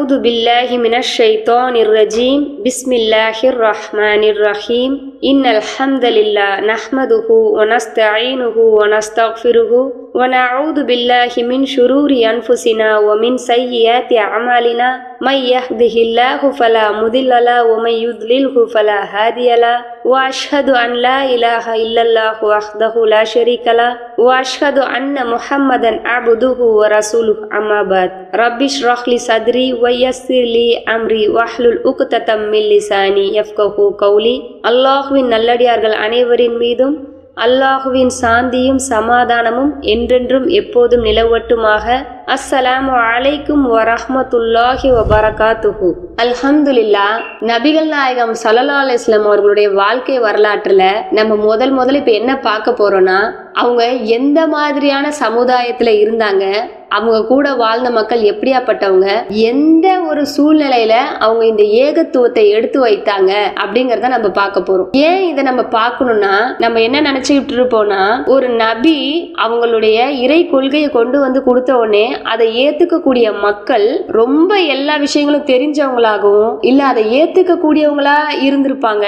أعوذ بالله من الشيطان الرجيم بسم الله الرحمن الرحيم إن الحمد لله نحمده ونستعينه ونستغفره ونعوذ بالله من شرور أنفسنا ومن سيئات أعمالنا من يهده الله فلا مضل له ومن يضلله فلا هادي له وأشهد أن لا إله إلا الله وحده لا شريك له وأشهد أن محمدا عبده ورسوله أما بعد رب اشرح لي صدري ويسر لي أمري واحلل عقدة من لساني يفقهوا قولي அல்லாஹ்வின் நல்லடியார்கள் அனைவரின் மீதும் அல்லாஹுவின் சாந்தியும் சமாதானமும் என்றென்றும் எப்போதும் நிலவட்டுமாக. அஸ்ஸலாமு அலைக்கும் வரஹ்மத்துல்லாஹி வபரகாத்துஹு. அல்ஹம்துலில்லாஹ். நபிகள் நாயகம் ஸல்லல்லாஹு அலைஹி வஸல்லம் அவர்களுடைய வாழ்க்கை வரலாற்றுல நம்ம முதல்ல இப்ப என்ன பார்க்க போறோம்னா, அவங்க எந்த மாதிரியான சமுதாயத்துல இருந்தாங்க, அவங்க கூட வாழ்ந்த மக்கள் எப்படியாப்பட்டவங்க, எந்த ஒரு சூழ்நிலையில அவங்க இந்த ஏகத்துவத்தை எடுத்து வைத்தாங்க அப்படிங்கறத நம்ம பார்க்க போறோம். ஏன் இதை நம்ம பார்க்கணும்னா, நம்ம என்ன நினைச்சுக்கிட்டு இருப்போம்னா, ஒரு நபி அவங்களுடைய இறை கொள்கையை கொண்டு வந்து கொடுத்த உடனே அதை ஏத்துக்க கூடிய மக்கள் ரொம்ப எல்லா விஷயங்களும் தெரிஞ்சவங்களாகவும் இல்ல அதை ஏத்துக்க கூடியவங்களா இருந்திருப்பாங்க.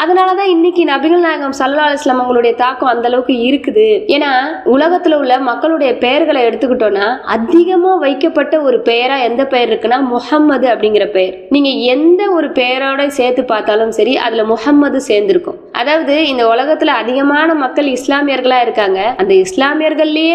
அதனாலதான் இன்னைக்கு நபிகள் நாயகம் ஸல்லல்லாஹு அலைஹி வஸல்லம் அவங்களுடைய தாக்கம் அந்த அளவுக்கு இருக்குது. ஏன்னா உலகத்துல உள்ள மக்களுடைய பெயர்களை எடுத்துக்கிட்டோம்னா அதிகமா வைக்கப்பட்ட ஒரு பெயரா எந்த பெயர் இருக்குன்னா முஹம்மது அப்படிங்கிற பெயர். நீங்க எந்த ஒரு பெயரோட சேர்த்து பார்த்தாலும் சரி அதுல முஹம்மது சேர்ந்திருக்கும். அதாவது இந்த உலகத்துல அதிகமான மக்கள் இஸ்லாமியர்களா இருக்காங்க. அந்த இஸ்லாமியர்கள்லயே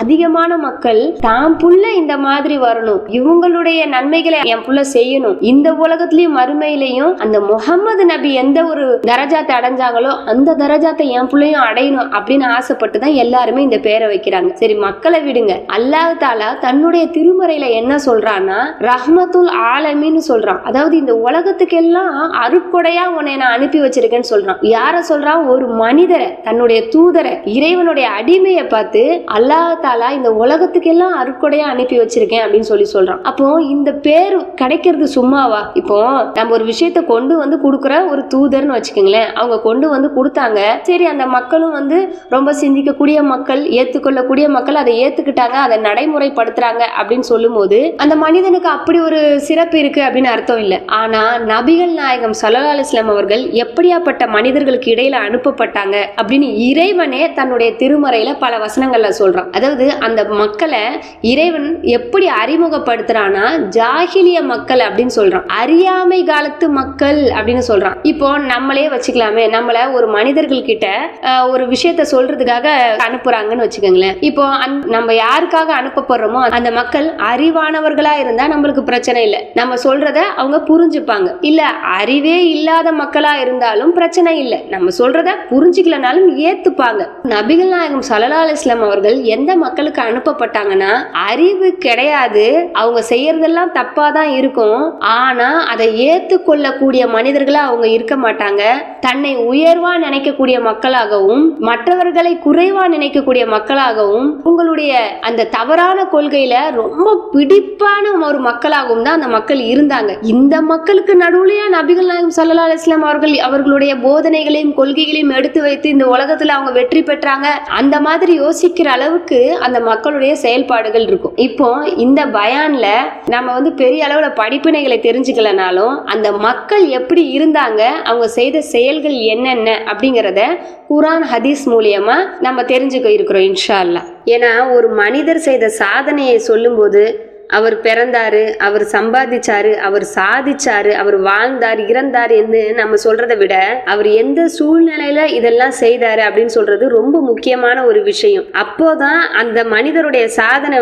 அதிகமான மக்கள் தாம் புள்ள இந்த மாதிரி வரணும், இவங்களுடைய நன்மைகளை என் புள்ள செய்யணும், இந்த உலகத்திலயும் மறுமையிலையும் அந்த முஹம்மது நபி எந்த ஒரு தரஜாத்தை அடைஞ்சாங்களோ அந்த தரஜாத்தை என் பிள்ளையும் அடையணும் அப்படின்னு ஆசைப்பட்டு தான் எல்லாருமே இந்த பேரை வைக்கிறாங்க. சரி, மக்களை விடுங்க. அல்லாஹ் தஆலா தன்னுடைய திருமறையில என்ன சொல்றான்னா ரஹ்மத்துல் ஆலமீன்னு சொல்றான். அதாவது இந்த உலகத்துக்கு எல்லாம் அருட்கொடையா உன்னை நான் அனுப்பி வச்சிருக்கேன்னு சொல்றான். யார சொல்றான்? ஒரு மனிதரை, தன்னுடைய தூதரை, இறைவனுடைய அடிமையை பார்த்து அல்லாஹ் தஆலா இந்த உலகத்துக்கு எல்லாம் அருட்கொடையா அனுப்பி வச்சிருக்கேன் அப்படின்னு சொல்றான். அப்போ இந்த பேர் கிடைக்கிறது சும்மாவா? இப்போ நம்ம ஒரு விஷயத்தை கொண்டு வந்து கொடுக்குற ஒரு தூதர்னு வச்சுக்கோங்களேன், அவங்க கொண்டு வந்து கொடுத்தாங்க. சரி, அந்த மக்களும் ரொம்ப சிந்திக்கக்கூடிய மக்கள், ஏத்துக்கொள்ளக்கூடிய மக்கள் அதை ஏத்துக்கிட்டாங்க, அதை நடைமுறைப்படுத்துறாங்க அப்படின்னு சொல்லும் போது அந்த மனிதனுக்கு அப்படி ஒரு சிறப்பு இருக்கு அப்படின்னு அர்த்தம் இல்லை. ஆனா நபிகள் நாயகம் ஸல்லல்லாஹு அலைஹி வஸல்லம் அவர்கள் எப்படியாப்பட்ட மனிதர்களுக்கு இடையில அனுப்பப்பட்டாங்க அப்படின்னு இறைவனே தன்னுடைய திருமறையில பல வசனங்கள்ல சொல்றான். அதாவது அந்த மக்களை இறைவன் எப்படி அறிமுகப்படுத்துறான்னா ஜாஹிலிய மக்கள் அப்படின்னு சொல்றான், அறியாமை காலத்து மக்கள் அப்படின்னு சொல்றான். இப்போ நம்மளே வச்சுக்கலாமே, நம்மள ஒரு மனிதர்கள் கிட்ட ஒரு விஷயத்த சொல்றதுக்காக அனுப்புறாங்கன்னு வச்சுக்கோங்களேன். இப்போ நம்ம யாருக்காக அனுப்பப்படுறோமோ அந்த மக்கள் அறிவானவர்களா இருந்தா நம்மளுக்கு பிரச்சனை இல்லை, நம்ம சொல்றத அவங்க புரிஞ்சுப்பாங்க. இல்ல அறிவே இல்லாத மக்களா இருந்தாலும் பிரச்சனை இல்லை, நம்ம சொல்றத புரிஞ்சுக்கலனாலும் ஏத்துப்பாங்க. நபிகள் நாயகம் ஸல்லல்லாஹு அலைஹி வஸல்லம் அவர்கள் எந்த மக்களுக்கு அனுப்பப்பட்டாங்கன்னா, அறிவு கிடையாது, அவங்க செய்யறதெல்லாம் தப்பா தான் இருக்கும், ஆனா அதை ஏத்துக்கொள்ளக்கூடிய மனிதர்களா அவங்க இருக்க மாட்டாங்க. தன்னை உயர்வா நினைக்கக்கூடிய மக்களாகவும் மற்றவர்களை குறைவா நினைக்கக்கூடிய மக்களாகவும் உங்களுடைய அந்த தவறான கொள்கையில ரொம்ப பிடிப்பான ஒரு மக்களாகவும் தான் அந்த மக்கள் இருந்தாங்க. இந்த மக்களுக்கு நடுவுலயா நபிகள் நாயகம் ஸல்லல்லாஹு அலைஹி வஸல்லம் அவர்கள் அவர்களுடைய போதனைகளையும் கொள்கைகளையும் எடுத்து வைத்து இந்த உலகத்துல அவங்க வெற்றி பெற்றாங்க. அந்த மாதிரி யோசிக்கிற அளவுக்கு அந்த மக்களுடைய செயல்பாடுகள் இருக்கும். இப்போ இந்த பயான்ல நம்ம பெரிய அளவுல படிப்பினைகளை தெரிஞ்சுக்கலனாலும் அந்த மக்கள் எப்படி இருந்தாங்க, அவங்க செய்த செயல்கள் என்னென்ன அப்படிங்கறத குர்ஆன் ஹதீஸ் மூலியமா நம்ம தெரிஞ்சுக்க இருக்கிறோம் இன்ஷா அல்லாஹ். ஏன்னா ஒரு மனிதர் செய்த சாதனையை சொல்லும் போது அவர் பிறந்தாரு, அவர் சம்பாதிச்சாரு, அவர் சாதிச்சாரு, அவர் வாழ்ந்தார், இறந்தார் என்று நம்ம சொல்றதை விட அவர் எந்த சூழ்நிலையில இதெல்லாம் செய்தாரு அப்படின்னு சொல்றது ரொம்ப முக்கியமான ஒரு விஷயம். அப்போதான் அந்த மனிதருடைய சாதனை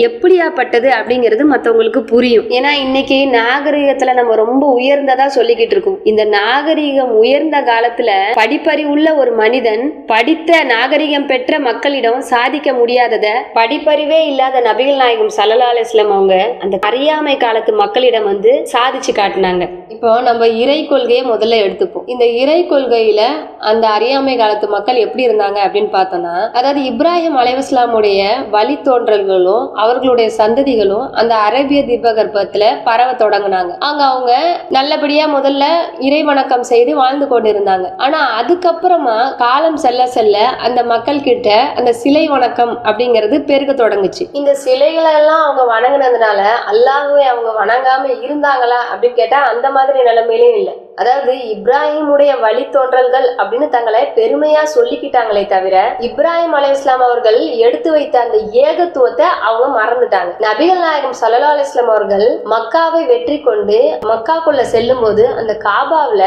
எப்படியாப்பட்டது அப்படிங்கிறது மற்றவங்களுக்கு புரியும். ஏன்னா இன்னைக்கு நாகரிகத்துல நம்ம ரொம்ப உயர்ந்ததா சொல்லிக்கிட்டு இருக்கோம். இந்த நாகரிகம் உயர்ந்த காலத்துல படிப்பறிவுள்ள ஒரு மனிதன் படித்த நாகரிகம் பெற்ற மக்களிடம் சாதிக்க முடியாதத படிப்பறிவே இல்லாத நபிகள் நாயகம் ஸல்லல்லாஹு அலைஹி வஸல்லம் அவங்க அந்த அறியாமை காலத்து மக்களிடம் சாதிச்சு காட்டினாங்க. இப்போ நம்ம இறை கொள்கையை முதல்ல எடுத்துப்போம். இந்த இறை கொள்கையில அந்த அறியாமை காலத்து மக்கள் எப்படி இருந்தாங்க அப்படின்னு பார்த்தோம்னா, அதாவது இப்ராஹிம் அலைஹிஸ்ஸலாமுடைய வழித்தோன்றல்களும் அவர்களுடைய சந்ததிகளும் அந்த அரேபிய தீபகற்பத்துல பரவ தொடங்கினாங்க. அங்க அவங்க நல்லபடியா முதல்ல இறை வணக்கம் செய்து வாழ்ந்து கொண்டிருந்தாங்க. ஆனா அதுக்கப்புறமா காலம் செல்ல செல்ல அந்த மக்கள் கிட்ட அந்த சிலை வணக்கம் அப்படிங்கிறது பெருக தொடங்குச்சு. இந்த சிலைகளை எல்லாம் அவங்க வணங்கினதுனால அல்லாஹ்வை அவங்க வணங்காம இருந்தாங்களா அப்படின்னு கேட்டா அந்த மாதிரி நிலைமையிலும் இல்லை. அதாவது இப்ராஹிமுடைய வழித்தோன்றல்கள் அப்படின்னு தங்களை பெருமையா சொல்லிக்கிட்டாங்களே தவிர இப்ராஹிம் அலைஹிஸ்ஸலாம் அவர்கள் எடுத்து வைத்த அந்த ஏகத்துவத்தை அவங்க மறந்துட்டாங்க. நபிகள் நாயகம் ஸல்லல்லாஹு அலைஹி வஸல்லம் அவர்கள் மக்காவை வெற்றி கொண்டு மக்காக்குள்ள செல்லும் போது அந்த காபாவுல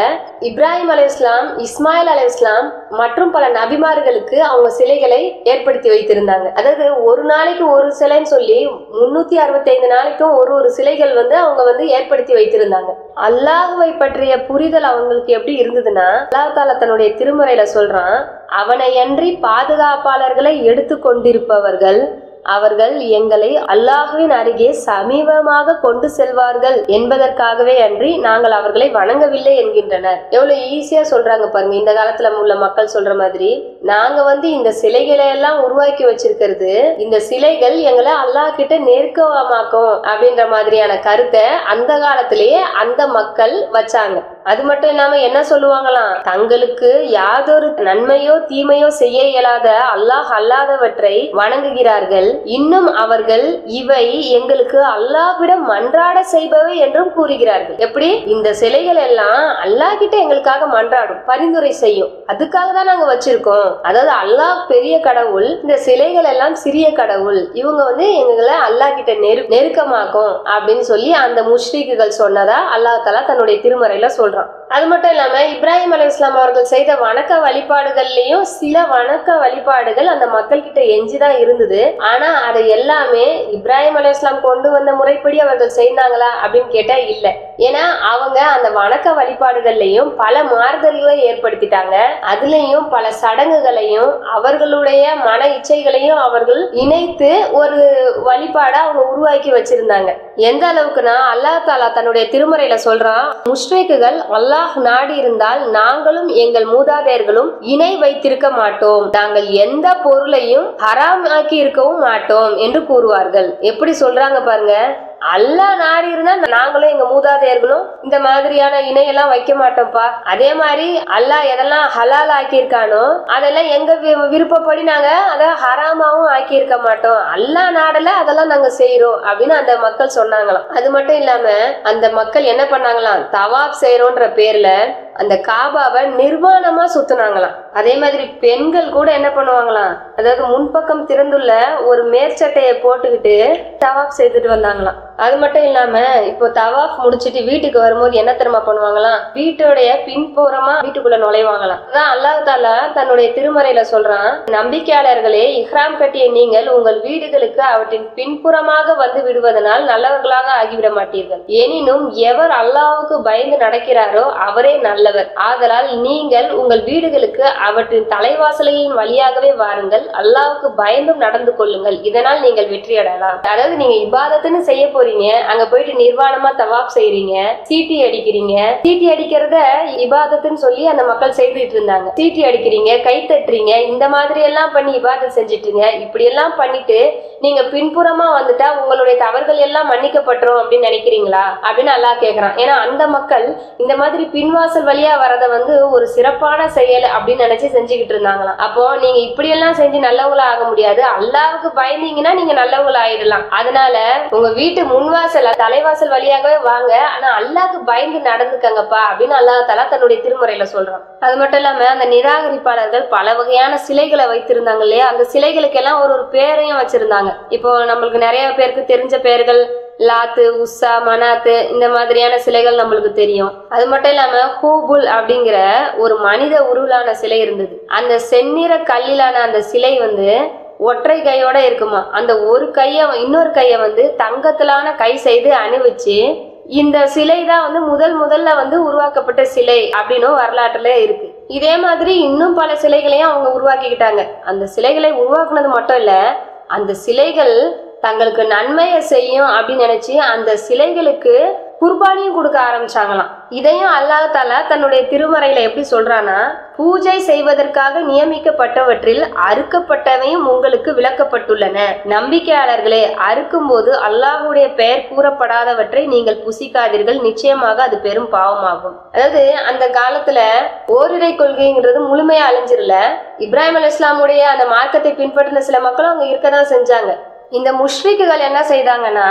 இப்ராஹிம் அலைஹிஸ்ஸலாம், இஸ்மாயில் அலைஹிஸ்ஸலாம் மற்றும் பல நபிமார்களுக்கு அவங்க சிலைகளை ஏற்படுத்தி வைத்திருந்தாங்க. அதாவது ஒரு நாளைக்கு ஒரு சிலைன்னு சொல்லி 365 நாளைக்கும் ஒரு சிலைகள் அவங்க ஏற்படுத்தி வைத்திருந்தாங்க. அல்லாஹ்வை பற்றிய புரிதல் அவங்களுக்கு எப்படி இருந்ததுன்னா, அல்லாஹ் தஆலா தன்னுடைய திருமறையில சொல்றான், அவனையன்றி பாதுகாப்பாளர்களை எடுத்து கொண்டிருப்பவர்கள் அவர்கள் எங்களை அல்லாஹ்வின் அருகே சமீபமாக கொண்டு செல்வார்கள் என்பதற்காகவே அன்றி நாங்கள் அவர்களை வணங்கவில்லை என்கின்றனர். எவ்வளவு ஈஸியா சொல்றாங்க பாருங்க. இந்த காலத்துல உள்ள மக்கள் சொல்ற மாதிரி, நாங்க இந்த சிலைகளை எல்லாம் உருவாக்கி வச்சிருக்கிறது, இந்த சிலைகள் எங்களை அல்லாஹ் கிட்ட நெருக்கமாக்கும் அப்படின்ற மாதிரியான கருத்தை அந்த காலத்திலேயே அந்த மக்கள் வச்சாங்க. அது மட்டும் இல்லாம என்ன சொல்லுவாங்களாம், தங்களுக்கு யாதொரு நன்மையோ தீமையோ செய்ய இயலாத அல்லாஹ் அல்லாதவற்றை வணங்குகிறார்கள். இன்னும் அவர்கள் இவை எங்களுக்கு அல்லாஹ்விடம் மன்றாட செய்பவை என்றும் கூறுகிறார்கள். எப்படி? இந்த சிலைகள் எல்லாம் அல்லாஹ் கிட்ட எங்களுக்காக மன்றாடும், பரிந்துரை செய்யும், அதுக்காக தான் நாங்க வச்சிருக்கோம். அதாவது அல்லாஹ் பெரிய கடவுள், இந்த சிலைகள் எல்லாம் சிறிய கடவுள், இவங்க எங்களை அல்லாஹ் கிட்ட நெருக்கமாக்கும் அப்படின்னு சொல்லி அந்த முஷ்ரிக்குகள் சொன்னதா அல்லாஹ் தஆலா தன்னுடைய திருமறையில சொல்றான். அது மட்டும் இல்லாம இப்ராஹிம் அலைஹிஸ்ஸலாம் அவர்கள் செய்த வணக்க வழிபாடுகள்லயும் சில வணக்க வழிபாடுகள் அந்த மக்கள் கிட்ட எஞ்சிதான் இருந்தது. ஆனா அதை எல்லாமே இப்ராஹிம் அலைஹிஸ்ஸலாம் கொண்டு வந்த முறைப்படி அவர்கள் செய்தாங்களா அப்படின்னு கேட்டா இல்ல. ஏன்னா அவங்க அந்த வணக்க வழிபாடுகள்லயும் பல மாறுதல்களை ஏற்படுத்திட்டாங்க. அதுலயும் பல சடங்குகளையும் அவர்களுடைய மன இச்சைகளையும் அவர்கள் இணைத்து ஒரு வழிபாடா அவங்க உருவாக்கி வச்சிருந்தாங்க. எந்த அளவுக்குன்னா அல்லாஹ் தஆலா தன்னுடைய திருமறையில சொல்றான், முஷ்ரிக்குகள் அல்லாஹ் நாடி இருந்தால் நாங்களும் எங்கள் மூதாதையர்களும் இணை வைத்திருக்க மாட்டோம், நாங்கள் எந்த பொருளையும் ஹராம் ஆக்கி இருக்கவும் மாட்டோம் என்று கூறுவார்கள். எப்படி சொல்றாங்க பாருங்க. அல்லாஹ் நாடி இருந்தா நாங்களும் எங்க மூதாதையர்களும் இந்த மாதிரியான இணையெல்லாம் வைக்க மாட்டோம்ப்பா. அதே மாதிரி அல்லாஹ் எதெல்லாம் ஹலால் ஆக்கியிருக்கானோ அதெல்லாம் எங்க விருப்பப்படி நாங்க அதை ஹராமாவும் ஆக்கி இருக்க மாட்டோம். அல்லாஹ் நாடல அதெல்லாம் நாங்க செய்யறோம் அப்படின்னு அந்த மக்கள் சொன்னாங்களாம். அது மட்டும் இல்லாம அந்த மக்கள் என்ன பண்ணாங்களாம், தவாப் செய்யறோன்ற பேர்ல அந்த காபாவை நிர்வாணமா சுத்தினாங்களாம். அதே மாதிரி பெண்கள் கூட என்ன பண்ணுவாங்களாம், அதாவது முன்பக்கம் திறந்துள்ள ஒரு மேற்சட்டையை போட்டுக்கிட்டு தவாப் செய்துட்டு வந்தாங்களாம். அது மட்டும் இல்லாம இப்போ தவாப் முடிச்சிட்டு வீட்டுக்கு வரும்போது என்ன தெரியுமா பண்ணுவாங்களாம், வீட்டுடைய பின்புறமா வீட்டுக்குள்ள நுழைவாங்களாம். அதான் அல்லாஹ் தஆலா தன்னுடைய திருமறையில சொல்றான், நம்பிக்கையாளர்களே, இஹ்ராம் கட்டிய நீங்கள் உங்கள் வீடுகளுக்கு அவற்றின் பின்புறமாக வந்து விடுவதனால் நல்லவர்களாக ஆகிவிட மாட்டீர்கள். எனினும் எவர் அல்லாஹ்வுக்கு பயந்து நடக்கிறாரோ அவரே நல்லவர். ஆதலால் நீங்கள் உங்கள் வீடுகளுக்கு அவற்றின் தலைவாசல்களின் வழியாகவே வாருங்கள், அல்லாஹ்வுக்கு பயந்தும் நடந்து கொள்ளுங்கள், இதனால் நீங்கள் வெற்றி அடையலாம். அதாவது நீங்க இபாதத்துன்னு செய்ய போறீங்க, அங்க போயிட்டு நிர்வாணமா தவாப் செய்றீங்க, சீட்டி அடிக்கிறீங்க. சீட்டி அடிக்கிறத இபாதத்துன்னு சொல்லி அந்த மக்கள் செய்துட்டு இருந்தாங்க. சீட்டி அடிக்கிறீங்க, கை தட்டுறீங்க, இந்த மாதிரி எல்லாம் பண்ணி இபாதத் செஞ்சுட்டுங்க. இப்படி எல்லாம் பண்ணிட்டு நீங்க பின்புறமா வந்துட்டா உங்களுடைய தவறுகள் எல்லாம் மன்னிக்கப்பட்டுரும் அப்படின்னு நினைக்கிறீங்களா அப்படின்னு அல்லாஹ் கேக்குறான். ஏன்னா அந்த மக்கள் இந்த மாதிரி பின்வாசல் வழியா வரத ஒரு சிறப்பான செயல் அப்படின்னு நினைச்சு செஞ்சுக்கிட்டு இருந்தாங்களாம். அப்போ நீங்க இப்படி எல்லாம் செஞ்சு நல்லவங்களா ஆக முடியாது, அல்லாஹ்வுக்கு பயந்தீங்கன்னா நீங்க நல்லவங்களா ஆயிடலாம். அதனால உங்க வீட்டு முன்வாசல் தலைவாசல் வழியாகவே வாங்க, ஆனா அல்லாஹ்வுக்கு பயந்து நடந்துக்கங்கப்பா அப்படின்னு அல்லாஹ் தஆலா தன்னுடைய திருமறையில சொல்றான். அது மட்டும் இல்லாம அந்த நிராகரிப்பாளர்கள் பல வகையான சிலைகளை வைத்திருந்தாங்க இல்லையா, அந்த சிலைகளுக்கு எல்லாம் ஒரு பேரையும் வச்சிருந்தாங்க. இப்போ நம்மளுக்கு நிறைய பேருக்கு தெரிஞ்ச பெயர்கள் லாத்து, உஸ்ஸா, மனாத்து, இந்த மாதிரியான சிலைகள் நம்மளுக்கு தெரியும். அது மட்டும் இல்லாம ஹூபுல் அப்படிங்கிற ஒரு மனித உருளான சிலை இருந்தது. அந்த செந்நிற கல்லிலான அந்த சிலை ஒற்றை கையோட இருக்குமா. அந்த ஒரு கைய இன்னொரு கைய தங்கத்திலான கை செய்து அணிவிச்சு இந்த சிலை தான் முதல்ல உருவாக்கப்பட்ட சிலை அப்படின்னு வரலாற்றுல இருக்கு. இதே மாதிரி இன்னும் பல சிலைகளையும் அவங்க உருவாக்கிக்கிட்டாங்க. அந்த சிலைகளை உருவாக்குனது மட்டும் இல்ல, அந்த சிலைகள் தங்களுக்கு நன்மையை செய்யும் அப்படின்னு நினைச்சு அந்த சிலைகளுக்கு குர்பானியும் கொடுக்க ஆரம்பிச்சாங்களாம். இதையும் அல்லாஹ் தஆலா தன்னுடைய திருமறையில எப்படி சொல்றானா, பூஜை செய்வதற்காக நியமிக்கப்பட்டவற்றில் அறுக்கப்பட்டவையும் உங்களுக்கு விளக்கப்பட்டுள்ளன. நம்பிக்கையாளர்களே, அறுக்கும் போது அல்லாஹ்வுடைய பெயர் கூறப்படாதவற்றை நீங்கள் புசிக்காதீர்கள், நிச்சயமாக அது பெரும் பாவமாகும். அதாவது அந்த காலத்துல ஓரிரை கொள்கைங்கிறது முழுமையா அழிஞ்சிரல. இப்ராஹிம் அலைஹிஸ்ஸலாமுடைய அந்த மார்க்கத்தை பின்பற்றின சில மக்களும் அங்க இருக்கதான் செஞ்சாங்க. இந்த முஷ்ரிக்குகள் என்ன செய்தாங்கன்னா,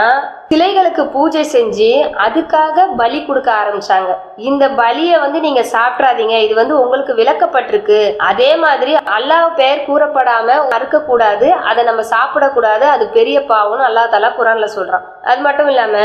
சிலைகளுக்கு பூஜை செஞ்சு அதுக்காக பலி கொடுக்க ஆரம்பிச்சாங்க. இந்த பலியை நீங்க சாப்பிடாதீங்க, இது உங்களுக்கு விளக்கப்பட்டிருக்கு. அதே மாதிரி அல்லாஹ் பெயர் கூறப்படாம அறுக்க கூடாது, அதை நம்ம சாப்பிடக்கூடாது, அது பெரிய பாவம்னு அல்லாஹ் தஆலா குர்ஆன்ல சொல்றான். அது மட்டும் இல்லாம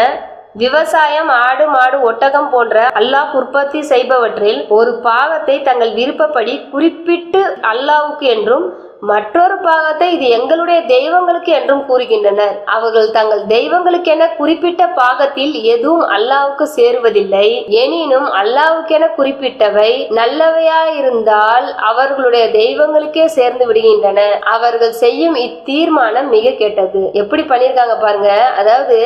விவசாயம், ஆடு மாடு ஒட்டகம் போன்ற அல்லாஹ் உற்பத்தி செய்பவற்றில் ஒரு பாகத்தை தங்கள் விருப்பப்படி குறிப்பிட்டு அல்லாஹ்வுக்கு என்றும் மற்றொரு பாகத்தை இது எங்களுடைய தெய்வங்களுக்கு என்றும் கூறுகின்றனர். அவர்கள் தங்கள் தெய்வங்களுக்கென குறிப்பிட்ட பாகத்தில் எதுவும் அல்லாஹ்வுக்கு சேருவதில்லை. எனினும் அல்லாஹ்வுக்கென குறிப்பிட்டவை நல்லவையாயிருந்தால் அவர்களுடைய தெய்வங்களுக்கே சேர்ந்து விடுகின்றன. அவர்கள் செய்யும் இத்தீர்மானம் மிக கெட்டது. எப்படி பண்ணிருக்காங்க பாருங்க. அதாவது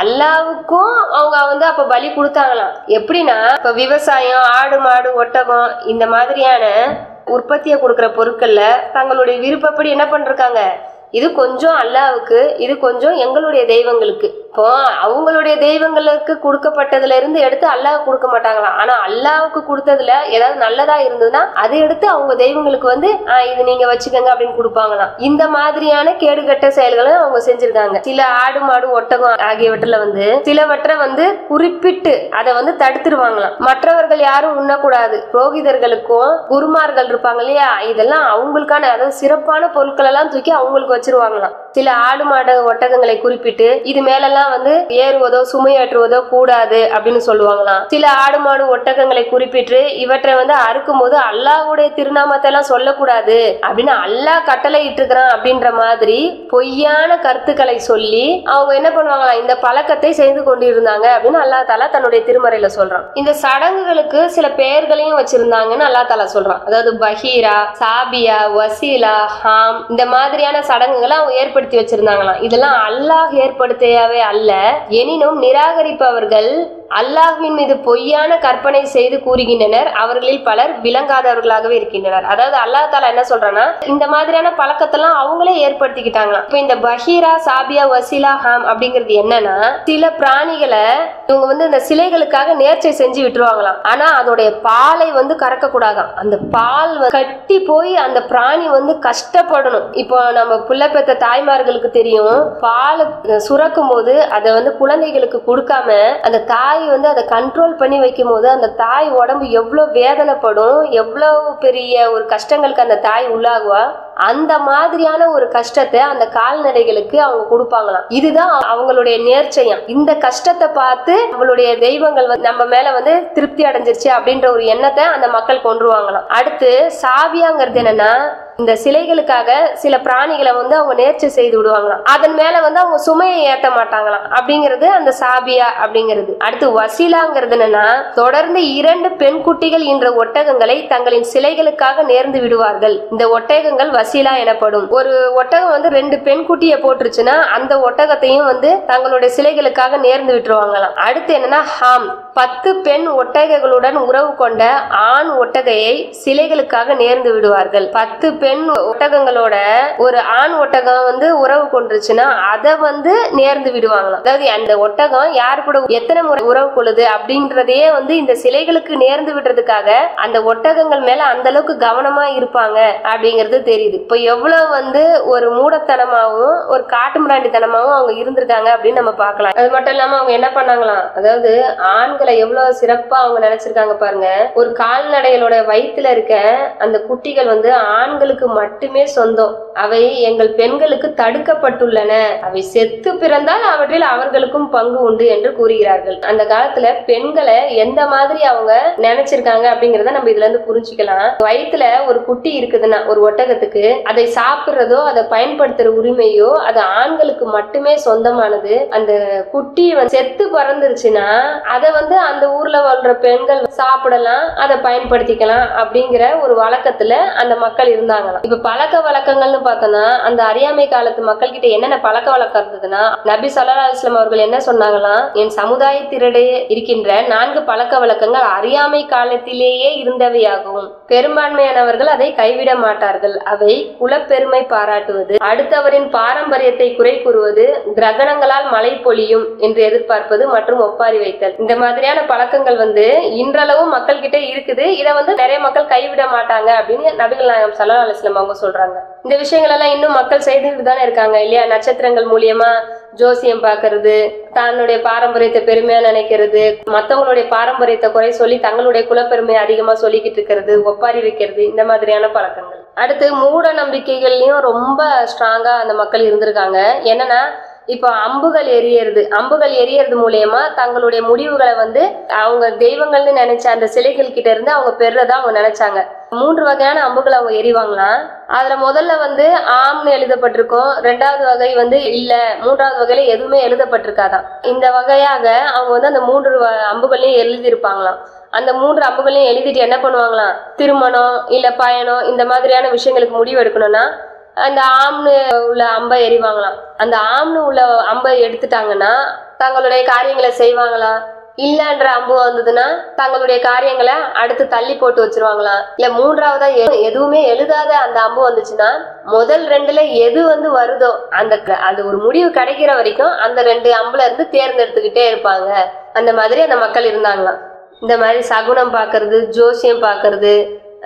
அல்லாவுக்கும் அவங்க அப்ப பலி கொடுத்தாங்களாம். எப்படின்னா, இப்ப விவசாயம், ஆடு மாடு ஒட்டகம் இந்த மாதிரியான உற்பத்தியை கொடுக்கிற பொருட்கள்ல தங்களுடைய விருப்பப்படி என்ன பண்றாங்க, இது கொஞ்சம் அல்லாவுக்கு, இது கொஞ்சம் எங்களுடைய தெய்வங்களுக்கு. இப்போ அவங்களுடைய தெய்வங்களுக்கு கொடுக்கப்பட்டதுல இருந்து எடுத்து அல்லாஹ் கொடுக்க மாட்டாங்களாம். ஆனா அல்லாவுக்கு கொடுத்ததுல ஏதாவது நல்லதா இருந்ததுன்னா அதை எடுத்து அவங்க தெய்வங்களுக்கு இது நீங்க வச்சுக்கோங்க அப்படின்னு கொடுப்பாங்களாம். இந்த மாதிரியான கேடுகட்ட செயல்களை அவங்க செஞ்சிருக்காங்க. சில ஆடு மாடு ஒட்டகம் ஆகியவற்றில சிலவற்றை குறிப்பிட்டு அதை தடுத்துருவாங்களாம். மற்றவர்கள் யாரும் உண்ணக்கூடாது. புரோகிதர்களுக்கும் குருமார்கள் இருப்பாங்க இல்லையா, இதெல்லாம் அவங்களுக்கான அதாவது சிறப்பான பொருட்கள் எல்லாம் தூக்கி அவங்களுக்கு வச்சிருவாங்களாம். சில ஆடு மாடு ஒட்டகங்களை குறிப்பிட்டு இது மேலெல்லாம் ஏறுவதோ சுமையேற்றுவதோ கூடாது அப்படின்னு சொல்லுவாங்களாம். சில ஆடு மாடு ஒட்டகங்களை குறிப்பிட்டு இவற்றை அறுக்கும் போது அல்லாஹ்வுடைய திருநாமத்தை எல்லாம் சொல்லக்கூடாது அப்படின்னு அல்லாஹ் கட்டளை இட்டுக்கிறான் அப்படின்ற மாதிரி பொய்யான கருத்துக்களை சொல்லி அவங்க என்ன பண்ணுவாங்களாம், இந்த பழக்கத்தை செய்து கொண்டிருந்தாங்க அப்படின்னு அல்லாஹ் தஆலா தன்னுடைய திருமறையில சொல்றான். இந்த சடங்குகளுக்கு சில பெயர்களையும் வச்சிருந்தாங்கன்னு அல்லாஹ் தஆலா சொல்றான். அதாவது பஹீரா, சாபியா, வசீலா, ஹாம் இந்த மாதிரியான சடங்குகளை அவங்க ஏற்படுத்தி வச்சிருந்தாங்களாம். இதெல்லாம் அல்லாஹ் ஏற்படுத்தியவே அல்ல. எனினும் நிராகரிப்பவர்கள் அல்லாஹ்வின் மீது பொய்யான கற்பனை செய்து கூறுகின்றனர். அவர்களில் பலர் விளங்காதவர்களாகவே இருக்கின்றனர். அதாவது அல்லாஹ் தஆலா என்ன சொல்றான்னா, இந்த மாதிரியான பழக்கத்தெல்லாம் அவங்களே ஏற்படுத்திக்கிட்டாங்களாம். இப்ப இந்த பஹீரா, சாபியா, வசீலா, ஹாம் அப்படிங்கிறது என்னன்னா, சில பிராணிகளை இவங்க இந்த சிலைகளுக்காக நேர்ச்சை செஞ்சு விட்டுருவாங்களாம். ஆனா அதோடைய பாலை கறக்க கூடாதாம். அந்த பால் கட்டி போய் அந்த பிராணி கஷ்டப்படணும். இப்போ நம்ம புள்ள பெத்த தாய்மார்களுக்கு தெரியும், பால் சுரக்கும் போது அதை குழந்தைகளுக்கு கொடுக்காம அந்த தாய் அதை கண்ட்ரோல் பண்ணி வைக்கும் போது அந்த தாய் உடம்பு எவ்வளவு வேதனைப்படும், எவ்வளவு பெரிய ஒரு கஷ்டங்களுக்கு அந்த தாய் உள்ளாகுவா. அந்த மாதிரியான ஒரு கஷ்டத்தை அந்த கால்நடைகளுக்கு அவங்க கொடுப்பாங்களாம். இதுதான் அவங்களுடைய நேர்ச்சையம். இந்த கஷ்டத்தை பார்த்து அவங்களுடைய தெய்வங்கள் நம்ம மேல திருப்தி அடைஞ்சிருச்சு அப்படின்ற ஒரு எண்ணத்தை அந்த மக்கள் கொண்டுருவாங்களாம். அடுத்து சாபியாங்கிறது என்னன்னா, இந்த சிலைகளுக்காக சில பிராணிகளை அவங்க நேர்ச்சி செய்து விடுவாங்களாம். அதன் மேல அவங்க சுமையை ஏற்ற மாட்டாங்களாம் அப்படிங்கிறது அந்த சாபியா அப்படிங்கிறது. அடுத்து வசீலாங்கிறது என்னன்னா, தொடர்ந்து 2 பெண் குட்டிகள் என்ற ஒட்டகங்களை தங்களின் சிலைகளுக்காக நேர்ந்து விடுவார்கள். இந்த ஒட்டகங்கள் வசீலா எனப்படும். ஒரு ஒட்டகம் 2 பெண் குட்டியை போட்டுருச்சுன்னா அந்த ஒட்டகத்தையும் தங்களுடைய சிலைகளுக்காக நேர்ந்து விட்டுருவாங்களாம். அடுத்து என்னன்னா ஹாம், 10 பெண் ஒட்டகங்களுடன் உறவு கொண்ட ஆண் ஒட்டகையை சிலைகளுக்காக நேர்ந்து விடுவார்கள். 10 பெண் ஒட்டகங்களோட ஒரு ஆண் ஒட்டகம் உறவு கொண்டுருச்சுன்னா அதை நேர்ந்து விடுவாங்களாம். அதாவது அந்த ஒட்டகம் யாரு கூட எத்தனை முறை உறவு கொள்ளுது அப்படின்றதே இந்த சிலைகளுக்கு நேர்ந்து விடுறதுக்காக அந்த ஒட்டகங்கள் மேல அந்த அளவுக்கு கவனமா இருப்பாங்க அப்படிங்கிறது தெரியுது. இப்ப எவ்வளவு ஒரு மூடத்தனமாவும் ஒரு காட்டுமிராண்டித்தனமாவும் அவங்க இருந்திருக்காங்க அப்படின்னு நம்ம பார்க்கலாம். அது மட்டும் இல்லாம அவங்க என்ன பண்ணாங்களாம், அதாவது ஆண்களை எவ்வளவு சிறப்பா அவங்க நினைச்சிருக்காங்க பாருங்க. ஒரு கால்நடைகளோட வயிற்றுல இருக்க அந்த குட்டிகள் ஆண்களுக்கு மட்டுமே சொந்தம். அவை எங்கள் பெண்களுக்கு தடுக்கப்பட்டுள்ளன. அவை செத்து பிறந்தால் அவற்றில் அவர்களுக்கும் பங்கு உண்டு என்று கூறுகிறார்கள். அந்த காலத்துல பெண்களை எந்த மாதிரி அவங்க நினைச்சிருக்காங்க அப்படிங்கறத நம்ம இதுல இருந்து புரிஞ்சுக்கலாம். வயிற்றுல ஒரு குட்டி இருக்குதுன்னா ஒரு ஒட்டகத்துக்கு அதை சாப்பிடுறதோ அதை பயன்படுத்துற உரிமையோ அது ஆண்களுக்கு மட்டுமே சொந்தமானது. அந்த குட்டி செத்து பறந்துருச்சுன்னா அதை அந்த ஊர்ல வாழ்ற பெண்கள் சாப்பிடலாம், அதை பயன்படுத்திக்கலாம் அப்படிங்கிற ஒரு வழக்கத்துல அந்த மக்கள் இருந்தாங்களாம். இப்ப பழக்க வழக்கங்கள்னு பார்த்தோம்னா அந்த அறியாமை காலத்து மக்கள் கிட்ட என்னென்ன பழக்க வழக்கம் இருந்ததுன்னா, நபி ஸல்லல்லாஹு அலைஹி வஸல்லம் அவர்கள் என்ன சொன்னாங்களாம், என் சமுதாயத்தினிடையே இருக்கின்ற 4 பழக்க வழக்கங்கள் அறியாமை காலத்திலேயே இருந்தவையாகும். பெரும்பான்மையானவர்கள் அதை கைவிட மாட்டார்கள். அவை குலப்பெருமை பாராட்டுவது, அடுத்தவரின் பாரம்பரியத்தை குறை கூறுவது, கிரகணங்களால் மழை பொழியும் என்று எதிர்பார்ப்பது மற்றும் ஒப்பாரி வைத்தல். இந்த மாதிரியான பழக்கங்கள் இன்றளவும் மக்கள் கிட்ட இருக்குது. இதை நிறைய மக்கள் கைவிட மாட்டாங்க அப்படின்னு நபிகள் நாயகம் ஸல்லல்லாஹு அலைஹி வஸல்லம் அவங்க சொல்றாங்க. இந்த விஷயங்கள் எல்லாம் இன்னும் மக்கள் செய்துட்டு தானே இருக்காங்க இல்லையா? நட்சத்திரங்கள் மூலியமா ஜோசியம் பாக்குறது, தன்னுடைய பாரம்பரியத்தை பெருமையா நினைக்கிறது, மத்தவங்களுடைய பாரம்பரியத்தை குறை சொல்லி தங்களுடைய குலப்பெருமையை அதிகமா சொல்லிக்கிட்டு இருக்கிறது, ஒப்பாரி வைக்கிறது, இந்த மாதிரியான பழக்கங்கள். அடுத்து மூட நம்பிக்கைகள்லயும் ரொம்ப ஸ்ட்ராங்கா அந்த மக்கள் இருந்திருக்காங்க. என்னன்னா இப்போ அம்புகள் எரியறது மூலியமா தங்களுடைய முடிவுகளை அவங்க தெய்வங்கள்னு நினைச்ச அந்த சிலைகள் கிட்ட இருந்து அவங்க பெறதா அவங்க நினைச்சாங்க. 3 வகையான அம்புகள் அவங்க எரிவாங்களாம். அதுல முதல்ல ஆம்னு எழுதப்பட்டிருக்கும், 2வது வகை இல்ல, 3வது வகையில எதுவுமே எழுதப்பட்டிருக்காதான். இந்த வகையாக அவங்க அந்த 3 அம்புகளையும் எழுதியிருப்பாங்களாம். அந்த 3 அம்புகளையும் எழுதிட்டு என்ன பண்ணுவாங்களாம், திருமணம் இல்ல பயணம் இந்த மாதிரியான விஷயங்களுக்கு முடிவு எடுக்கணும்னா அந்த ஆம்னு உள்ள அம்பை எறிவாங்களாம். அந்த ஆம்னு உள்ள அம்பை எடுத்துட்டாங்கன்னா தங்களுடைய காரியங்களை செய்வாங்களாம். இல்லன்ற அம்பு வந்ததுன்னா தங்களுடைய காரியங்களை அடுத்து தள்ளி போட்டு வச்சிருவாங்களாம். இல்ல 3வதா எதுவுமே எழுதாத அந்த அம்பு வந்துச்சுன்னா முதல் 2ல எது வருதோ அந்த ஒரு முடிவு கிடைக்கிற வரைக்கும் அந்த 2 அம்புல இருந்து தேர்ந்தெடுத்துக்கிட்டே இருப்பாங்க. அந்த மாதிரி அந்த மக்கள் இருந்தாங்களாம். இந்த மாதிரி சகுனம் பாக்குறது, ஜோசியம் பாக்குறது,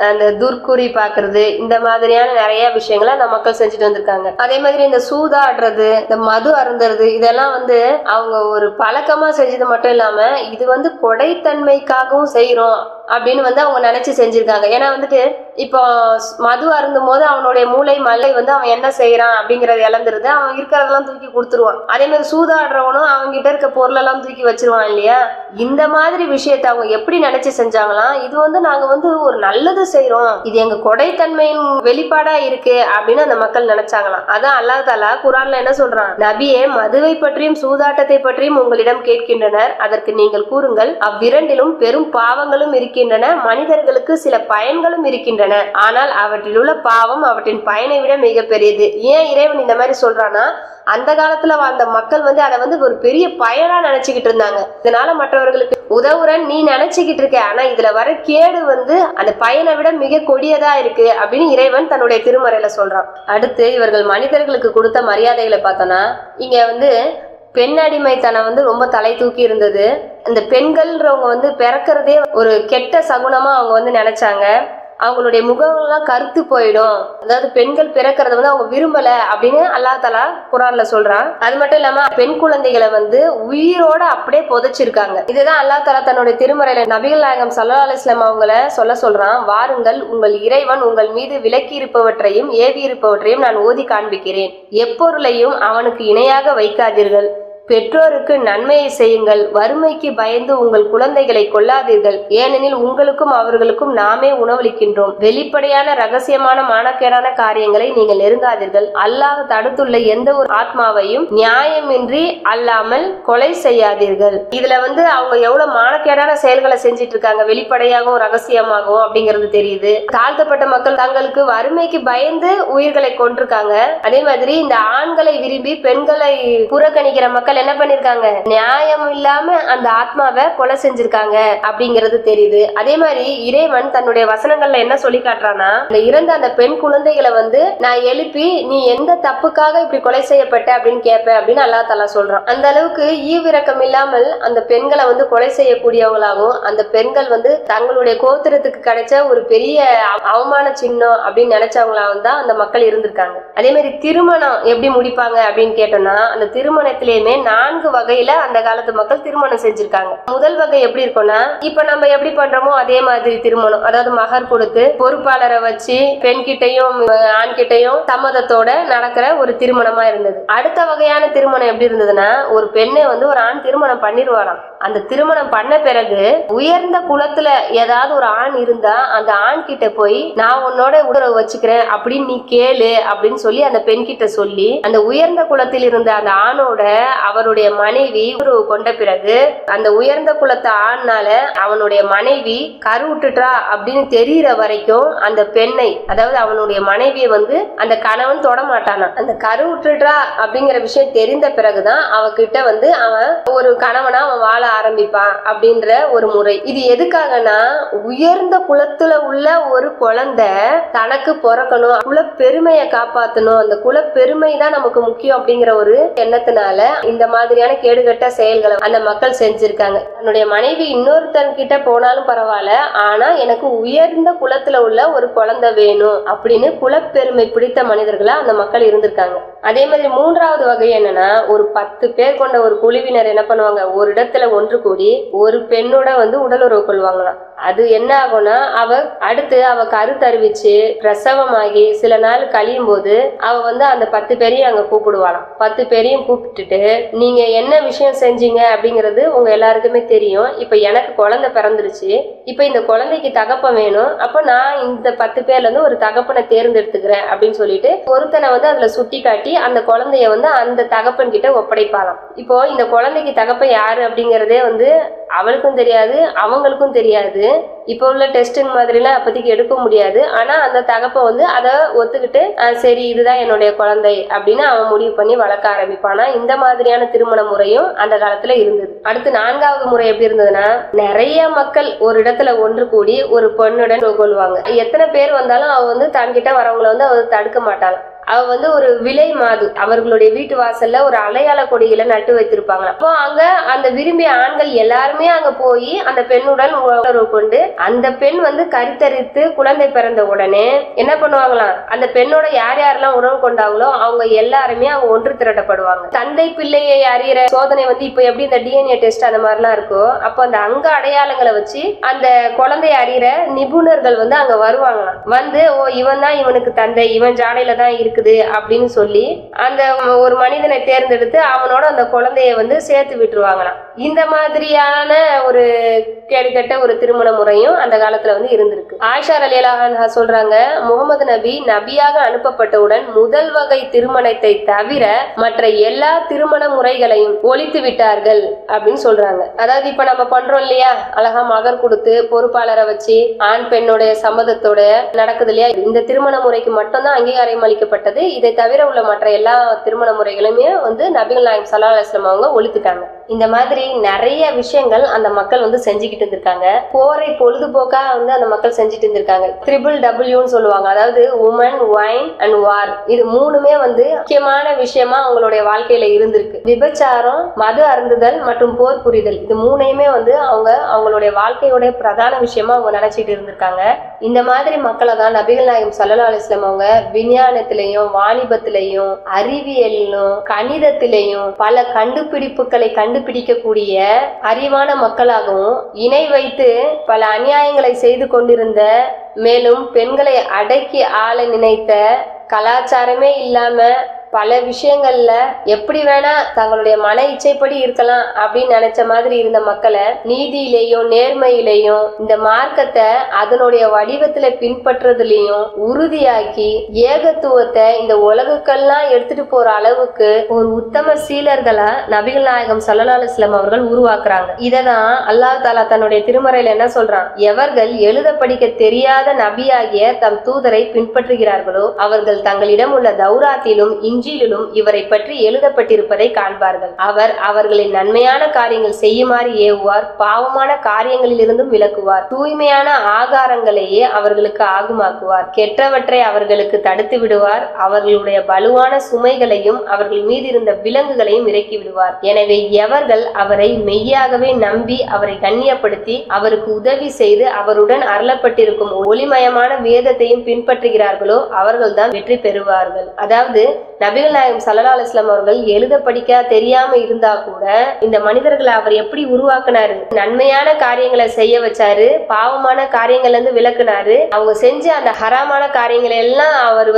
அந்த துர்க்குறி பாக்குறது, இந்த மாதிரியான நிறைய விஷயங்களை அந்த மக்கள் செஞ்சுட்டு வந்திருக்காங்க. அதே மாதிரி இந்த சூதாடுறது, இந்த மது அருந்துறது, இதெல்லாம் அவங்க ஒரு பழக்கமா செஞ்சது மட்டும் இல்லாம இது கொடைத்தன்மைக்காகவும் செய்யறோம் அப்படின்னு அவங்க நினைச்சு செஞ்சிருக்காங்க. ஏன்னா இப்போ மது அருந்தும் போது அவனுடைய மூளை மலை அவன் என்ன செய்யறான் அப்படிங்கறது இழந்துருது. அவன் இருக்கிறதெல்லாம் தூக்கி கொடுத்துருவான். அதே மாதிரி சூதாடுறவனும் அவங்க கிட்ட இருக்க பொருளெல்லாம் தூக்கி வச்சிருவான் இல்லையா? இந்த மாதிரி விஷயத்த அவங்க எப்படி நினைச்சு செஞ்சாங்களாம், இது நாங்க ஒரு நல்லது செய்யறோம், இது எங்க கொடைத்தன்மையின் வெளிப்பாடா இருக்கு அப்படின்னு அந்த மக்கள் நினைச்சாங்களாம். அதான் அல்லாஹ் தஆலா குர்ஆன்ல என்ன சொல்றான், நபியே மதுவை பற்றியும் சூதாட்டத்தை பற்றியும் உங்களிடம் கேட்கின்றனர், அதற்கு நீங்கள் கூறுங்கள், அவ்விரண்டிலும் பெரும் பாவங்களும் இருக்கின்றன, மனிதர்களுக்கு சில பயன்களும் இருக்கின்றன, ஆனால் அவற்றில் உள்ள பாவம் அவற்றின் பயனை விட மிக பெரியது. ஏன் இறைவன் இந்த மாதிரி சொல்றானா, அந்த காலத்துல வாழ்ந்த மக்கள் அதை ஒரு பெரிய பயனா நினைச்சுக்கிட்டு இருந்தாங்க. இதனால மற்றவர்களுக்கு உதவுறன்னு நீ நினைச்சுக்கிட்டு இருக்க, ஆனா இதுல வர கேடு அந்த பயனை விட மிக கொடியதா இருக்கு அப்படின்னு இறைவன் தன்னுடைய திருமறையில சொல்றான். அடுத்து இவர்கள் மனிதர்களுக்கு கொடுத்த மரியாதைகளை பார்த்தோம்னா, இங்க பெண் அடிமைத்தனம் ரொம்ப தலை தூக்கி இருந்தது. இந்த பெண்கள்ன்றவங்க பிறக்கிறதே ஒரு கெட்ட சகுனமா அவங்க நினைச்சாங்க. அவங்களுடைய முகம்லாம் கருத்து போயிடும், அதாவது பெண்கள் பிறக்கிறத அவங்க விரும்பல அப்படின்னு அல்லாஹ் தஆலா குர்ஆன்ல சொல்றான். அது மட்டும் இல்லாம பெண் குழந்தைகளை உயிரோட அப்படியே புதைச்சிருக்காங்க. இதுதான் அல்லாஹ் தஆலா தன்னுடைய திருமறையில நபிகள் நாயகம் ஸல்லல்லாஹு அலைஹி வஸல்லம் அவங்கள சொல்றான். வாருங்கள், உங்கள் இறைவன் உங்கள் மீது விலக்கி இருப்பவற்றையும் ஏவி இருப்பவற்றையும் நான் ஓதி காண்பிக்கிறேன். எப்பொருளையும் அவனுக்கு இணையாக வைக்காதீர்கள், பெற்றோருக்கு நன்மையை செய்யுங்கள், வறுமைக்கு பயந்து உங்கள் குழந்தைகளை கொல்லாதீர்கள், ஏனெனில் உங்களுக்கும் அவர்களுக்கும் நாமே உணவளிக்கின்றோம். வெளிப்படையான ரகசியமான மானக்கேடான காரியங்களை நீங்கள் நெருங்காதீர்கள். அல்லாஹ் தடுத்துள்ள எந்த ஒரு ஆத்மாவையும் நியாயமின்றி அல்லாமல் கொலை செய்யாதீர்கள். இதுல அவங்க எவ்வளவு மானக்கேடான செயல்களை செஞ்சிட்டு இருக்காங்க, வெளிப்படையாகவும் ரகசியமாகவும் அப்படிங்கிறது தெரியுது. தாழ்த்தப்பட்ட மக்கள் தங்களுக்கு வறுமைக்கு பயந்து உயிர்களை கொண்டிருக்காங்க. அதே மாதிரி இந்த ஆண்களை விரும்பி பெண்களை புறக்கணிக்கிற மக்கள் என்ன பண்ணிருக்காங்க, நியாயம் இல்லாம அந்த ஆத்மாவை கொலை செஞ்சிருக்காங்க அப்படிங்கிறது தெரியுது. அதே மாதிரி இறைவன் தன்னுடைய வசனங்கள்ல என்ன சொல்லி காட்டுறானா, அந்த இறந்த அந்த பெண் குழந்தைகளை நான் எழுப்பி நீ எந்த தப்புக்காக இப்படி கொலை செய்யப்பட்ட அப்படின்னு கேட்ப அப்படின்னு அல்லாஹ் தஆலா சொல்றான். அந்த அளவுக்கு ஈவிரக்கம் இல்லாமல் அந்த பெண்களை கொலை செய்யக்கூடியவங்களாகவும், அந்த பெண்கள் தங்களுடைய கோத்திரத்துக்கு கிடைச்ச ஒரு பெரிய அவமான சின்னம் அப்படின்னு நினைச்சவங்களாவும் தான் அந்த மக்கள் இருந்திருக்காங்க. அதே மாதிரி திருமணம் எப்படி முடிப்பாங்க அப்படின்னு கேட்டோம்னா, அந்த திருமணத்திலேயுமே 4 வகையில அந்த காலத்து மக்கள் திருமணம் செஞ்சிருக்காங்க. முதல் வகை எப்படி இருக்கும்னா, இப்ப நம்ம எப்படி பண்றோமோ அதே மாதிரி திருமணம், அதாவது மகர் கொடுத்து பொறுப்பாளரை வச்சு பெண் கிட்டையும் ஆண் கிட்டையும் சம்மதத்தோட நடக்கிற ஒரு திருமணமா இருந்தது. அடுத்த வகையான திருமணம் எப்படி இருந்ததுன்னா, ஒரு பெண்ணை ஒரு ஆண் திருமணம் பண்ணிடுவாராம். அந்த திருமணம் பண்ண பிறகு உயர்ந்த குலத்துல ஏதாவது ஒரு ஆண் இருந்தா அந்த ஆண் கிட்ட போய் நான் உன்னோட உறவு வச்சுக்கிறேன் அப்படின்னு நீ கேளு அப்படின்னு சொல்லி அந்த பெண் கிட்ட சொல்லி அந்த உயர்ந்த குலத்தில் இருந்த அந்த ஆணோட அவருடைய மனைவி கொண்ட பிறகு அந்த உயர்ந்த குலத்து ஆண்னால அவனுடைய மனைவி கருவுட்டுட்டா அப்படின்னு தெரியற வரைக்கும் அந்த பெண்ணை, அதாவது அவனுடைய மனைவியை அந்த கணவன் தொட மாட்டானா. அந்த கருவுட்டுட்டா அப்படிங்கிற விஷயம் தெரிந்த பிறகுதான் அவகிட்ட அவன் ஒரு கணவனா அவன் வாழ ஆரம்பிப்பான் அப்படின்ற ஒரு முறை. இது எதுக்காகனா, உயர்ந்த குலத்துல உள்ள ஒரு குழந்தை தனக்கு பிறக்கணும், குல பெருமையை காப்பாற்றணும், அந்த குல பெருமை தான் நமக்கு முக்கியம் அப்படிங்கிற ஒரு எண்ணத்தினால இந்த மாதிரியான கேடுகட்ட செயல்களை அந்த மக்கள் செஞ்சிருக்காங்க. தன்னுடைய மனைவி இன்னொருத்தன் கிட்ட போனாலும் பரவாயில்ல, ஆனா எனக்கு உயர்ந்த குலத்துல உள்ள ஒரு குழந்தை வேணும் அப்படின்னு குலப்பெருமை பிடித்த மனிதர்களா அந்த மக்கள் இருந்திருக்காங்க. அதே மாதிரி மூன்றாவது வகை என்னன்னா, ஒரு 10 பேர் கொண்ட ஒரு குழுவினர் என்ன பண்ணுவாங்க, ஒரு இடத்துல ஒன்று கூடி ஒரு பெண்ணோட உடலுறவு கொள்வாங்களாம். அது என்ன ஆகும்னா, அடுத்து அவ கருத்தறிவிச்சு பிரசவமாகி சில நாள் கழியும் போது அவ அந்த 10 பேரையும் அங்க கூப்பிடுவாளாம். 10 பேரையும் கூப்பிட்டுட்டு, நீங்க என்ன விஷயம் செஞ்சீங்க அப்படிங்கிறது உங்க எல்லாருக்குமே தெரியும். இப்ப எனக்கு குழந்தை பிறந்துருச்சு, இப்ப இந்த குழந்தைக்கு தகப்பன் வேணும், அப்ப நான் இந்த 10 பேர்ல இருந்து ஒரு தகப்பனை தேர்ந்தெடுத்துக்கிறேன் அப்படின்னு சொல்லிட்டு ஒருத்தனை அதுல சுட்டி காட்டி அந்த குழந்தைய அந்த தகப்பன் கிட்ட ஒப்படைப்பாளாம். இப்போ இந்த குழந்தைக்கு தகப்பன் யாரு அப்படிங்கறதே அவளுக்கும் தெரியாது, அவங்களுக்கும் தெரியாது. இப்போ உள்ள டெஸ்டிங் மாதிரிலாம் அப்போதைக்கு எடுக்க முடியாது. ஆனா அந்த தகப்ப அதை ஒத்துக்கிட்டு சரி இதுதான் என்னுடைய குழந்தை அப்படின்னு அவன் முடிவு பண்ணி வளர்க்க ஆரம்பிப்பானா. இந்த மாதிரியான திருமண முறையும் அந்த காலத்துல இருந்தது. அடுத்து 4வது முறை எப்படி இருந்ததுன்னா, நிறைய மக்கள் ஒரு இடத்துல ஒன்று கூடி ஒரு பெண்ணுடன் கொள்வாங்க. எத்தனை பேர் வந்தாலும் அவ தன்கிட்ட வரவங்களை அவ தடுக்க மாட்டாங்க. அவ ஒரு விலை மாது, அவர்களுடைய வீட்டு வாசல்ல ஒரு அடையாள கொடிகளை நட்டு வைத்திருப்பாங்க. அப்போ அங்க அந்த விரும்பிய ஆண்கள் எல்லாருமே அங்க போய் அந்த பெண்ணுடன் உறவு கொண்டு, அந்த பெண் கருத்தரித்து குழந்தை பிறந்த உடனே என்ன பண்ணுவாங்களாம், அந்த பெண்ணோட யார் யாரெல்லாம் உறவு கொண்டாங்களோ அவங்க எல்லாருமே அவங்க ஒன்று திரட்டப்படுவாங்க. தந்தை பிள்ளையை அறிகிற சோதனை இப்ப எப்படி இந்த DNA டெஸ்ட் அந்த மாதிரிலாம் இருக்கோ, அப்போ அந்த அங்க அடையாளங்களை வச்சு அந்த குழந்தைய அறிகிற நிபுணர்கள் அங்க வருவாங்களாம். ஓ இவன் தான் இவனுக்கு தந்தை, இவன் ஜாடையில தான் இருக்குது அப்படின்னு சொல்லி அந்த ஒரு மனிதனை தேர்ந்தெடுத்து அவனோட அந்த குழந்தைய சேர்த்து விட்டுருவாங்களாம். இந்த மாதிரியான ஒரு கேடுகட்ட ஒரு திருமண முறையும் அந்த காலத்துல இருந்திருக்கு. ஆயிஷா ரலியல்லாஹு அன்ஹா சொல்றாங்க, முகமது நபி நபியாக அனுப்பப்பட்டவுடன் முதல் வகை திருமணத்தை தவிர மற்ற எல்லா திருமண முறைகளையும் ஒழித்து விட்டார்கள் அப்படின்னு சொல்றாங்க. அதாவது இப்ப நம்ம பண்றோம் இல்லையா, அழகா மகர் கொடுத்து பொறுப்பாளரை வச்சு ஆண் பெண்ணுடைய சம்மதத்தோட நடக்குது இல்லையா, இந்த திருமண முறைக்கு மட்டும்தான் அங்கீகாரம் அளிக்கப்பட்டது. இதை தவிர உள்ள மற்ற எல்லா திருமண முறைகளுமே நபிகள் நாயகம் ஸல்லல்லாஹு அலைஹி வஸல்லம் அவங்க ஒழித்துட்டாங்க. இந்த மாதிரி நிறைய விஷயங்கள் அந்த மக்கள் செஞ்சுக்கிட்டு இருந்திருக்காங்க. போரை பொழுதுபோக்கா அந்த மக்கள் செஞ்சுட்டு இருந்திருக்காங்க. WWன்னு சொல்லுவாங்க, அதாவது உமன், வைன் அண்ட் வார். இது மூணுமே முக்கியமான விஷயமா அவங்களுடைய வாழ்க்கையில இருந்திருக்கு. விபச்சாரம், மது அருந்துதல் மற்றும் போர் புரிதல், இது மூணையுமே அவங்களுடைய வாழ்க்கையோட பிரதான விஷயமா அவங்க நினைச்சிட்டு இருந்திருக்காங்க. இந்த மாதிரி மக்களை தான் நபிகள் நாயகம் ஸல்லல்லாஹு அலைஹி வஸல்லம் அவங்க விஞ்ஞானத்திலையும் வாணிபத்திலையும் அறிவியலிலும் கணிதத்திலையும் பல கண்டுபிடிப்புகளை கண்டுபிடிக்கக்கூடிய அறிவான மக்களாகவும், இணை வைத்து பல அநியாயங்களை செய்து கொண்டிருந்த, மேலும் பெண்களை அடக்கி ஆள நினைத்த, கலாச்சாரமே இல்லாம பல விஷயங்கள்ல எப்படி வேணா தங்களுடைய மன இச்சைப்படி இருக்கலாம் அப்படின்னு நினைச்ச மாதிரி இருந்த மக்களை நீதியிலையும் நேர்மையிலையும் இந்த மார்க்கத்தை அதனுடைய வடிவத்துல பின்பற்றதுலயும் உறுதியாக்கி ஏகத்துவத்தை இந்த உலகுக்கெல்லாம் எடுத்துட்டு போற அளவுக்கு ஒரு உத்தம சீலர்களா நபிகள் நாயகம் ஸல்லல்லாஹு அலைஹி வஸல்லம் அவர்கள் உருவாக்குறாங்க. இததான் அல்லாஹ் தஆலா தன்னுடைய திருமறையில என்ன சொல்றான், எவர்கள் எழுத படிக்க தெரியாத நபியாகிய தம் தூதரை பின்பற்றுகிறார்களோ அவர்கள் தங்களிடம் உள்ள தௌராத்திலும் இஞ்சிலும் இவரை பற்றி எழுதப்பட்டிருப்பதை காண்பார்கள். அவர் அவர்களின் நன்மையான காரியங்கள் செய்யுமாறு ஏவுவார், பாவமான காரியங்களில் இருந்தும் விலக்குவார், தூய்மையான ஆகாரங்களையே அவர்களுக்கு ஆகுமாக்குவார், கெட்டவற்றை அவர்களுக்கு தடுத்து விடுவார், அவர்களுடைய வலுவான சுமைகளையும் அவர்கள் மீது இருந்த விலங்குகளையும் இறக்கி விடுவார். எனவே எவர்கள் அவரை மெய்யாகவே நம்பி அவரை கண்ணியப்படுத்தி அவருக்கு உதவி செய்து அவருடன் அருளப்பட்டிருக்கும் ஒளிமயமான வேதத்தையும் பின்பற்றுகிறார்களோ அவர்கள்தான் வெற்றி பெறுவார்கள். அதாவது நபிகள் நாயகம் ஸல்லல்லாஹு அலைஹி வஸல்லம் அவர்கள் எழுத படிக்க தெரியாம இருந்தா கூட இந்த மனிதர்களை அவர் எப்படி உருவாக்குனாரு, நன்மையான காரியங்களை செய்ய வச்சாரு, பாவமான காரியங்கள்ல இருந்து விலக்குனாரு, அவங்க செஞ்ச அந்த ஹராமான காரியங்களை எல்லாம் அவர்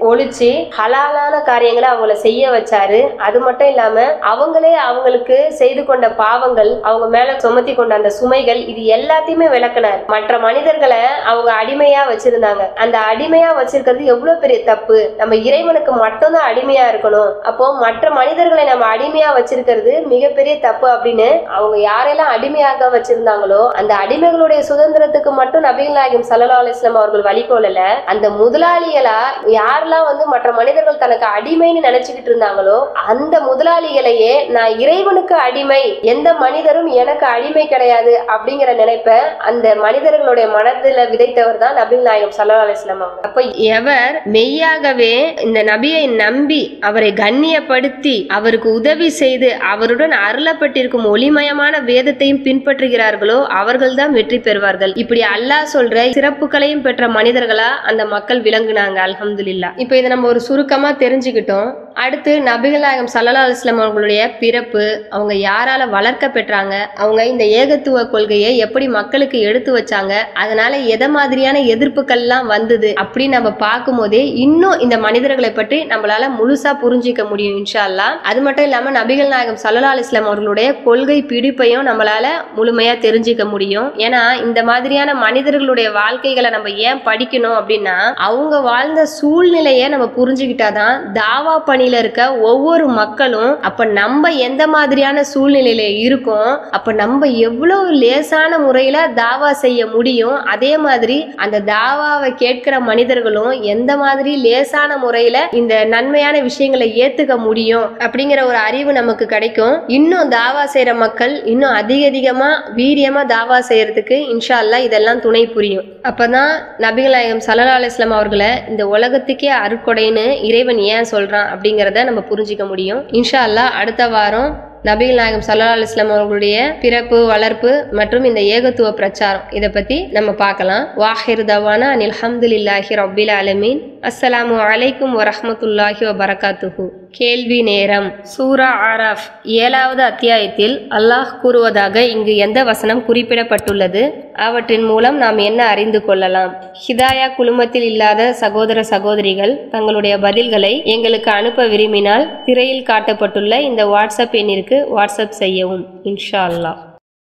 ஒழிச்சு ஹலாலான காரியங்களை அவங்கள செய்ய வச்சாரு. அது மட்டும் இல்லாம அவங்களே அவங்களுக்கு செய்து கொண்ட பாவங்கள், அவங்க மேல சுமத்தி கொண்ட அந்த சுமைகள், இது எல்லாத்தையுமே விலக்குனாரு. மற்ற மனிதர்களை அவங்க அடிமையா வச்சிருந்தாங்க. அந்த அடிமையா வச்சிருக்கிறது எவ்வளவு பெரிய தப்பு. நம்ம இறைவனுக்கு மட்டும்தான் அடிமை அடிமையா இருக்கணும். அப்போ மற்ற மனிதர்களை நம்ம அடிமையா வச்சிருக்கிறது மிகப்பெரிய தப்பு அப்படின்னு அவங்க யாரெல்லாம் அடிமையாக வச்சிருந்தாங்களோ அந்த அடிமைகளுடைய சுதந்திரத்துக்கு மட்டும் நபிகள் நாயகம் ஸல்லல்லாஹு அலைஹி வஸல்லம் அவர்கள் வழிகோலல, அந்த முதலாளிகளா யாரெல்லாம் மற்ற மனிதர்கள் தனக்கு அடிமைன்னு நினைச்சுக்கிட்டு இருந்தாங்களோ அந்த முதலாளிகளையே நான் இறைவனுக்கு அடிமை, எந்த மனிதரும் எனக்கு அடிமை கிடையாது அப்படிங்கிற நினைப்ப அந்த மனிதர்களுடைய மனதில விதைத்தவர் தான் நபிகள் நாயகம் ஸல்லல்லாஹு அலைஹி வஸல்லம் அவங்க. அப்ப எவர் மெய்யாகவே இந்த நபியை நம்பி அவரை கண்ணியப்படுத்தி அவருக்கு உதவி செய்து அவருடன் அருளப்பட்டிருக்கும் ஒளிமயமான வேதத்தையும் பின்பற்றுகிறார்களோ அவர்கள் தான் வெற்றி பெறுவார்கள். இப்படி அல்லாஹ் சொல்ற சிறப்புகளையும் பெற்ற மனிதர்களா அந்த மக்கள் விளங்குனாங்க. அல்ஹம்துலில்லாஹ். இப்ப இதை நம்ம ஒரு சுருக்கமா தெரிஞ்சுக்கிட்டோம். அடுத்து நபிகள் நாயகம் ஸல்லல்லாஹு அலைஹி வஸல்லம் அவர்களுடைய பிறப்பு, அவங்க யாரால வளர்க்க பெற்றாங்க, அவங்க இந்த ஏகத்துவ கொள்கையை எப்படி மக்களுக்கு எடுத்து வச்சாங்க, அதனால எதை மாதிரியான எதிர்ப்புகள்லாம் வந்தது அப்படின்னு நம்ம பார்க்கும் போதே இன்னும் இந்த மனிதர்களை பற்றி நம்மளால முழுசா புரிஞ்சிக்க முடியும் இன்ஷா அல்லாஹ். அது மட்டும் இல்லாம நபிகள் நாயகம் ஸல்லல்லாஹு அலைஹி வஸல்லம் அவர்களுடைய கொள்கை பிடிப்பையும் நம்மளால முழுமையா தெரிஞ்சிக்க முடியும். ஏன்னா இந்த மாதிரியான மனிதர்களுடைய வாழ்க்கைகளை நம்ம ஏன் படிக்கணும் அப்படின்னா அவங்க வாழ்ந்த சூழ்நிலையை நம்ம புரிஞ்சுக்கிட்டாதான் தாவா பணியில இருக்க ஒவ்வொரு மக்களும் அப்ப நம்ம எந்த மாதிரியான சூழ்நிலையில இருக்கோம், அப்ப நம்ம எவ்வளவு லேசான முறையில தாவா செய்ய முடியும், அதே மாதிரி அந்த தாவாவை கேட்கிற மனிதர்களும் எந்த மாதிரி லேசான முறையில இந்த நன்மையான விஷயங்களை ஏத்துக்க முடியும் அப்படிங்கிற ஒரு அறிவு நமக்கு கிடைக்கும். இன்னும் தாவா செய்யற மக்கள் இன்னும் அதிகமா வீரியமா தாவா செய்யறதுக்கு இன்ஷா அல்லாஹ் இதெல்லாம் துணை புரியும். அப்பதான் நபிகள் நாயகம் ஸல்லல்லாஹு அலைஹி வஸல்லம் அவர்களை இந்த உலகத்துக்கே அருட்கொடைன்னு இறைவன் ஏன் சொல்றான் அப்படிங்கறத நம்ம புரிஞ்சிக்க முடியும். இன்ஷா அல்லாஹ் அடுத்த வாரம் நபிகள் நாயகம் ஸல்லல்லாஹு அலைஹி வஸல்லம் அவர்களுடைய பிறப்பு, வளர்ப்பு மற்றும் இந்த ஏகத்துவ பிரச்சாரம் இதை பத்தி நம்ம பார்க்கலாம். வாஹிர் தவானா அனில் ஹம்துலில்லாஹி ரப்பில் ஆலமீன். அஸ்ஸலாமு அலைக்கும் வரஹ்மத்துல்லாஹி வபரகாத்துஹு. கேள்வி நேரம். சூரா ஆராஃப் 7வது அத்தியாயத்தில் அல்லாஹ் கூறுவதாக இங்கு எந்த வசனம் குறிப்பிடப்பட்டுள்ளது? அவற்றின் மூலம் நாம் என்ன அறிந்து கொள்ளலாம்? ஹிதாயா குழுமத்தில் இல்லாத சகோதர சகோதரிகள் தங்களுடைய பதில்களை எங்களுக்கு அனுப்ப விரும்பினால் திரையில் காட்டப்பட்டுள்ள இந்த வாட்ஸ்அப் எண்ணிற்கு வாட்ஸ்அப் செய்யவும். இன்ஷா அல்லாஹ்.